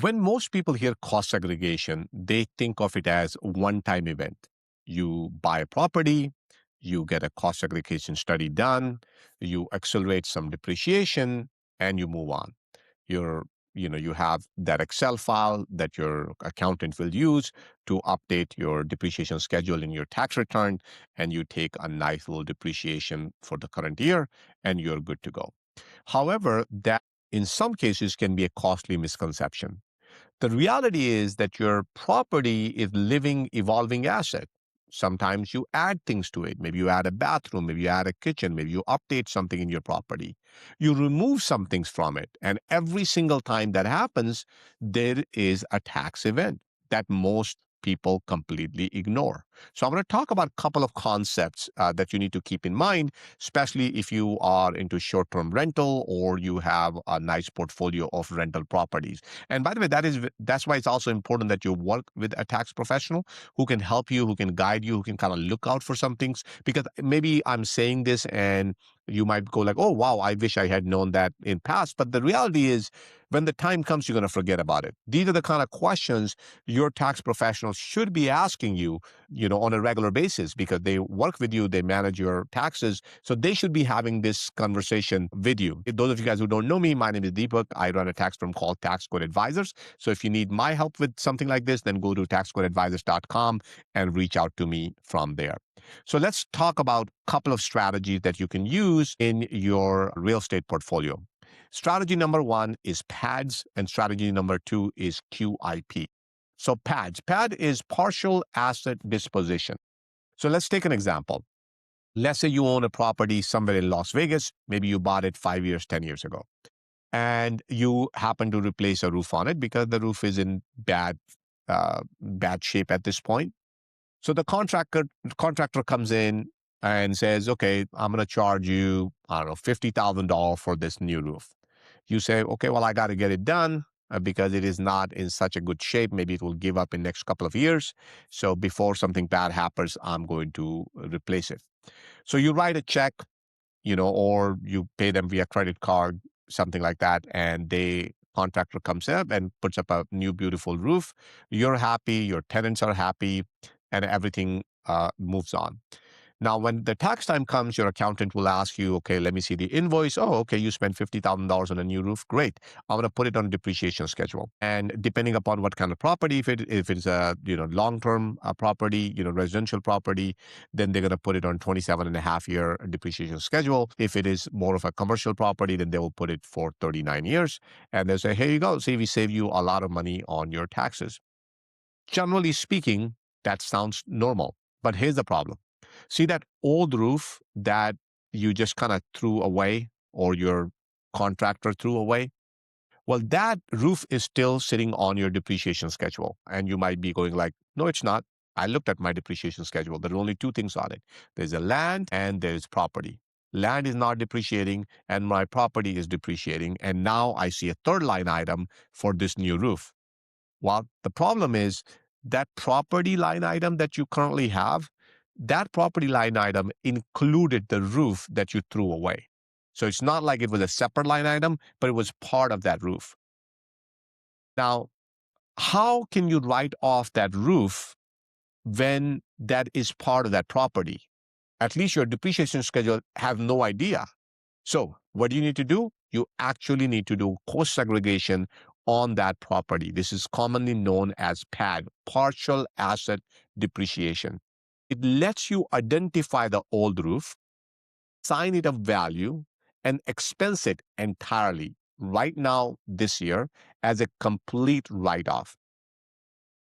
When most people hear cost segregation, they think of it as a one-time event. You buy a property, you get a cost segregation study done, you accelerate some depreciation, and you move on. You're, you have that Excel file that your accountant will use to update your depreciation schedule in your tax return, and you take a nice little depreciation for the current year, and you're good to go. However, that in some cases can be a costly misconception. The reality is that your property is living, evolving asset. Sometimes you add things to it. Maybe you add a bathroom, maybe you add a kitchen, maybe you update something in your property. You remove some things from it. And every single time that happens, there is a tax event that most people completely ignore. So I'm going to talk about a couple of concepts that you need to keep in mind, especially if you are into short-term rental or you have a nice portfolio of rental properties. And by the way, that's why it's also important that you work with a tax professional who can help you, who can guide you, who can kind of look out for some things. Because maybe I'm saying this and you might go like, "Oh wow, I wish I had known that in past." But the reality is, when the time comes, you're going to forget about it. These are the kind of questions your tax professional should be asking you, on a regular basis, because they work with you, they manage your taxes, so they should be having this conversation with you. Those of you guys who don't know me, my name is Deepak. I run a tax firm called Tax Code Advisors. So if you need my help with something like this, then go to taxcodeadvisors.com and reach out to me from there. So let's talk about a couple of strategies that you can use in your real estate portfolio. Strategy number one is PADs, and strategy number two is QIP. So PADs. PAD is partial asset disposition. So let's take an example. Let's say you own a property somewhere in Las Vegas. Maybe you bought it 5 years, 10 years ago, and you happen to replace a roof on it because the roof is in bad shape at this point. So the contractor comes in and says, "Okay, I'm going to charge you, I don't know, $50,000 for this new roof." You say, "Okay, well, I got to get it done because it is not in such a good shape. Maybe it will give up in next couple of years. So before something bad happens, I'm going to replace it." So you write a check, or you pay them via credit card, something like that, and the contractor comes up and puts up a new beautiful roof. You're happy, your tenants are happy, and everything moves on. Now, when the tax time comes, your accountant will ask you, "Okay, let me see the invoice. Oh, okay, you spent $50,000 on a new roof. Great. I'm going to put it on a depreciation schedule." And depending upon what kind of property, if it's a long-term property, residential property, then they're going to put it on 27.5-year depreciation schedule. If it is more of a commercial property, then they will put it for 39 years. And they'll say, "Here you go. See, we save you a lot of money on your taxes." Generally speaking, that sounds normal. But here's the problem. See that old roof that you just kind of threw away or your contractor threw away? Well, that roof is still sitting on your depreciation schedule. And you might be going like, "No, it's not. I looked at my depreciation schedule. There are only two things on it. There's a land and there's property. Land is not depreciating and my property is depreciating. And now I see a third line item for this new roof." Well, the problem is that property line item that you currently have, that property line item included the roof that you threw away. So it's not like it was a separate line item, but it was part of that roof. Now, how can you write off that roof when that is part of that property? At least your depreciation schedule have no idea. So what do you need to do? You actually need to do cost segregation on that property. This is commonly known as PAD, partial asset depreciation. It lets you identify the old roof, assign it a value, and expense it entirely right now this year as a complete write-off.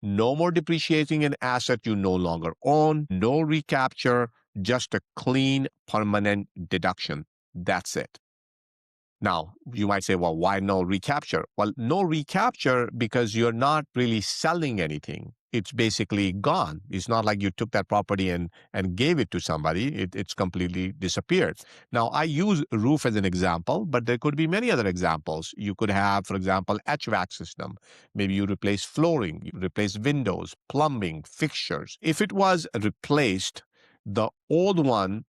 No more depreciating an asset you no longer own, no recapture, just a clean, permanent deduction. That's it. Now, you might say, "Well, why no recapture?" Well, no recapture because you're not really selling anything. It's basically gone. It's not like you took that property and gave it to somebody. It's completely disappeared. Now, I use roof as an example, but there could be many other examples. You could have, for example, HVAC system. Maybe you replace flooring, you replace windows, plumbing, fixtures. If it was replaced, the old one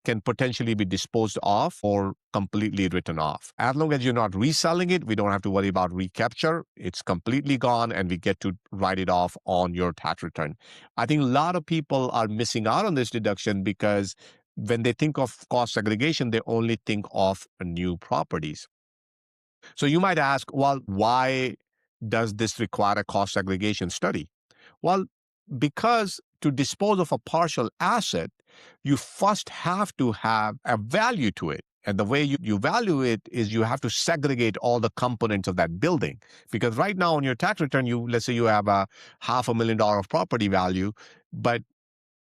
can potentially be disposed of or completely written off. As long as you're not reselling it, we don't have to worry about recapture. It's completely gone and we get to write it off on your tax return. I think a lot of people are missing out on this deduction because when they think of cost segregation, they only think of new properties. So you might ask, well, why does this require a cost segregation study? Well, because to dispose of a partial asset, you first have to have a value to it. And the way you value it is you have to segregate all the components of that building. Because right now on your tax return, let's say you have a $500,000 of property value, but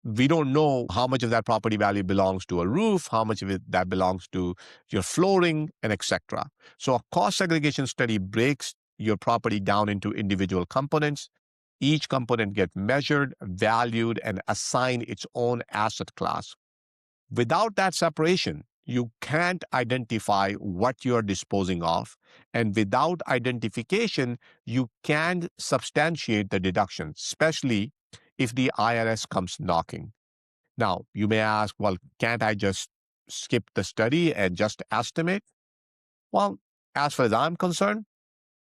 we don't know how much of that property value belongs to a roof, how much of it that belongs to your flooring, and etc. So a cost segregation study breaks your property down into individual components. Each component gets measured, valued, and assigned its own asset class. Without that separation, you can't identify what you're disposing of. And without identification, you can't substantiate the deduction, especially if the IRS comes knocking. Now, you may ask, well, can't I just skip the study and just estimate? Well, as far as I'm concerned,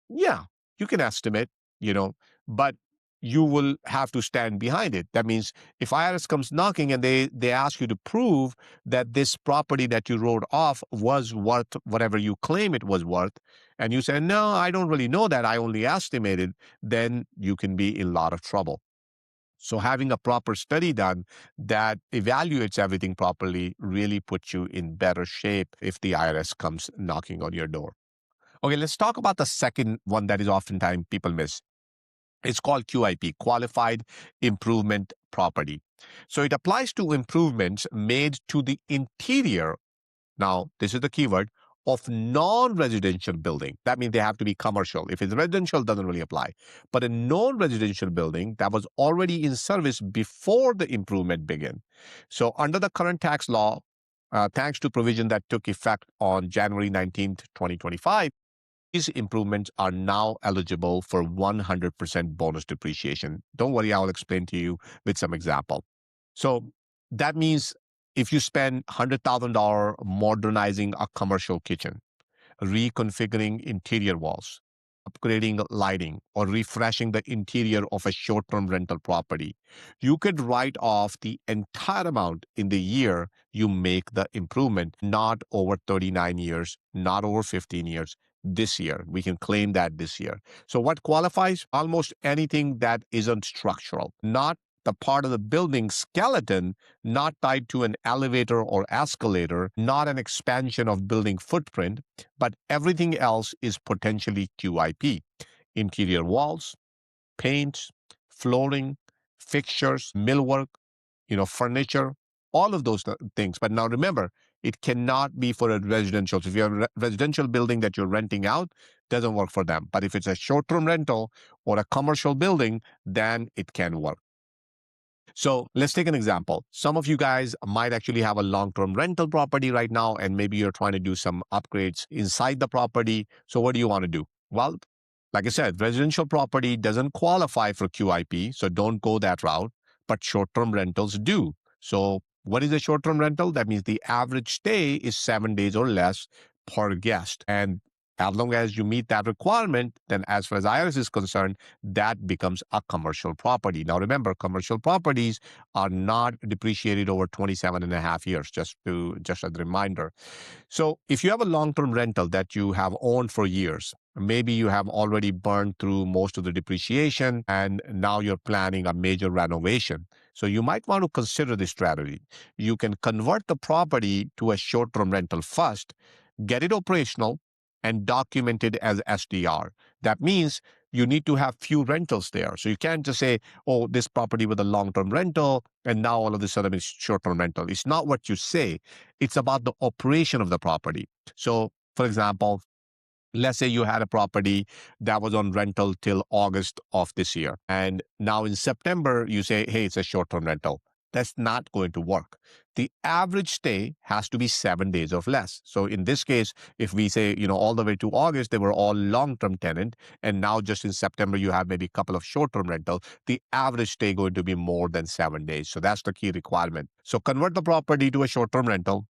yeah, you can estimate, you know, but you will have to stand behind it. That means if IRS comes knocking and they ask you to prove that this property that you wrote off was worth whatever you claim it was worth, and you say, no, I don't really know that, I only estimated, then you can be in a lot of trouble. So having a proper study done that evaluates everything properly really puts you in better shape if the IRS comes knocking on your door. Okay, let's talk about the second one that is oftentimes people miss. It's called QIP, Qualified Improvement Property. So it applies to improvements made to the interior. Now, this is the keyword of non-residential building. That means they have to be commercial. If it's residential, it doesn't really apply. But a non-residential building that was already in service before the improvement began. So under the current tax law, thanks to provision that took effect on January 19th, 2025, these improvements are now eligible for 100% bonus depreciation. Don't worry, I'll explain to you with some example. So that means if you spend $100,000 modernizing a commercial kitchen, reconfiguring interior walls, upgrading lighting, or refreshing the interior of a short-term rental property, you could write off the entire amount in the year you make the improvement, not over 39 years, not over 15 years. This year, we can claim that this year. So what qualifies? Almost anything that isn't structural, not the part of the building skeleton, not tied to an elevator or escalator, not an expansion of building footprint, but everything else is potentially QIP. Interior walls, paints, flooring, fixtures, millwork, furniture, all of those things. But now remember, it cannot be for a residential. So if you have a residential building that you're renting out, doesn't work for them. But if it's a short-term rental or a commercial building, then it can work. So let's take an example. Some of you guys might actually have a long-term rental property right now, and maybe you're trying to do some upgrades inside the property. So what do you want to do? Well, like I said, residential property doesn't qualify for QIP, so don't go that route, but short-term rentals do. So what is a short-term rental? That means the average stay is 7 days or less per guest. And as long as you meet that requirement, then as far as IRS is concerned, that becomes a commercial property. Now remember, commercial properties are not depreciated over 27 and a half years, just as a reminder. So if you have a long-term rental that you have owned for years, maybe you have already burned through most of the depreciation and now you're planning a major renovation. So you might want to consider this strategy. You can convert the property to a short-term rental first, get it operational, and document it as SDR. That means you need to have few rentals there. So you can't just say, oh, this property with a long-term rental, and now all of a sudden it's short-term rental. It's not what you say. It's about the operation of the property. So, for example, let's say you had a property that was on rental till August of this year. And now in September, you say, hey, it's a short-term rental. That's not going to work. The average stay has to be 7 days or less. So in this case, if we say, all the way to August, they were all long-term tenant, and now just in September, you have maybe a couple of short-term rental, the average stay going to be more than 7 days. So that's the key requirement. So convert the property to a short-term rental,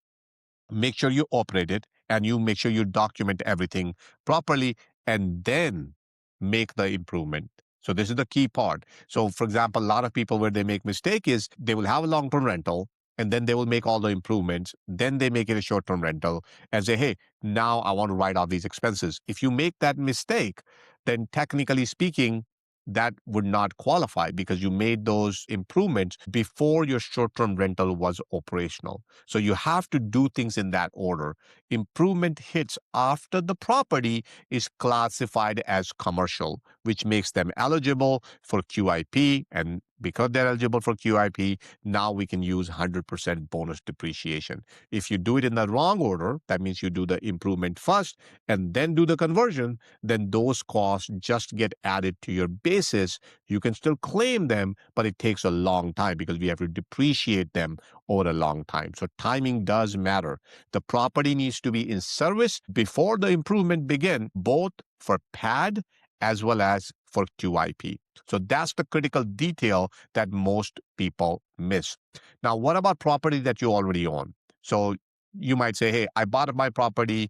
make sure you operate it, and you make sure you document everything properly, and then make the improvement. So this is the key part. So for example, a lot of people, where they make mistake is they will have a long-term rental, and then they will make all the improvements, then they make it a short-term rental and say, hey, now I want to write off these expenses. If you make that mistake, then technically speaking, that would not qualify, because you made those improvements before your short-term rental was operational. So you have to do things in that order. Improvement hits after the property is classified as commercial, which makes them eligible for QIP. And because they're eligible for QIP, now we can use 100% bonus depreciation. If you do it in the wrong order, that means you do the improvement first and then do the conversion, then those costs just get added to your basis. You can still claim them, but it takes a long time because we have to depreciate them over a long time. So timing does matter. The property needs to be in service before the improvement begin, both for pad as well as for QIP. So that's the critical detail that most people miss. Now, what about property that you already own? So you might say, hey, I bought my property,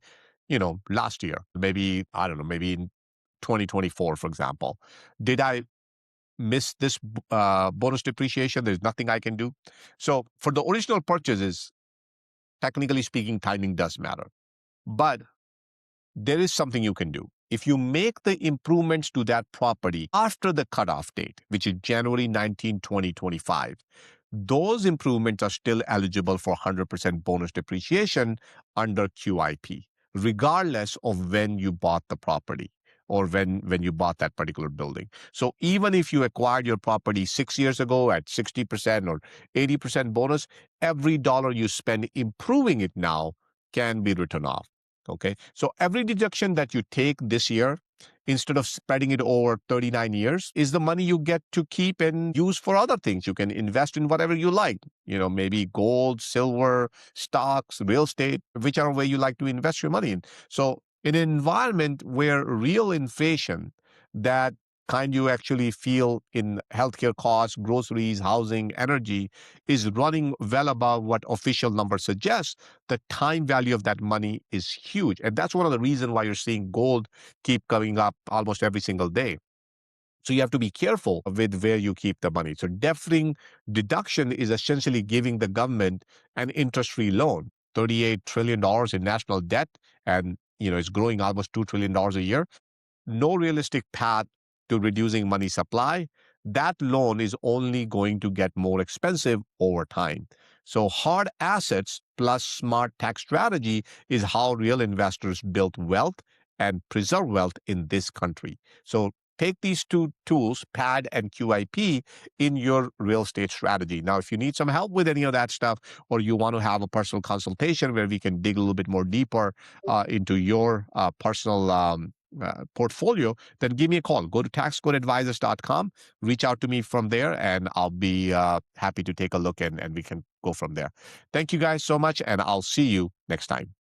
last year, maybe, I don't know, maybe in 2024, for example. Did I miss this bonus depreciation? There's nothing I can do. So for the original purchases, technically speaking, timing does matter. But there is something you can do. If you make the improvements to that property after the cutoff date, which is January 19, 2025, those improvements are still eligible for 100% bonus depreciation under QIP, regardless of when you bought the property or when you bought that particular building. So even if you acquired your property 6 years ago at 60% or 80% bonus, every dollar you spend improving it now can be written off. Okay. So every deduction that you take this year, instead of spreading it over 39 years, is the money you get to keep and use for other things. You can invest in whatever you like, maybe gold, silver, stocks, real estate, whichever way you like to invest your money in. So in an environment where real inflation, that kind you actually feel in healthcare costs, groceries, housing, energy, is running well above what official numbers suggest, the time value of that money is huge. And that's one of the reasons why you're seeing gold keep coming up almost every single day. So you have to be careful with where you keep the money. So deferring deduction is essentially giving the government an interest-free loan, $38 trillion in national debt, and it's growing almost $2 trillion a year. No realistic path to reducing money supply. That loan is only going to get more expensive over time. So hard assets plus smart tax strategy is how real investors build wealth and preserve wealth in this country. So take these two tools, PAD and QIP, in your real estate strategy. Now, if you need some help with any of that stuff, or you want to have a personal consultation where we can dig a little bit more deeper into your personal portfolio, then give me a call. Go to taxcodeadvisors.com, reach out to me from there, and I'll be happy to take a look, and we can go from there. Thank you guys so much, and I'll see you next time.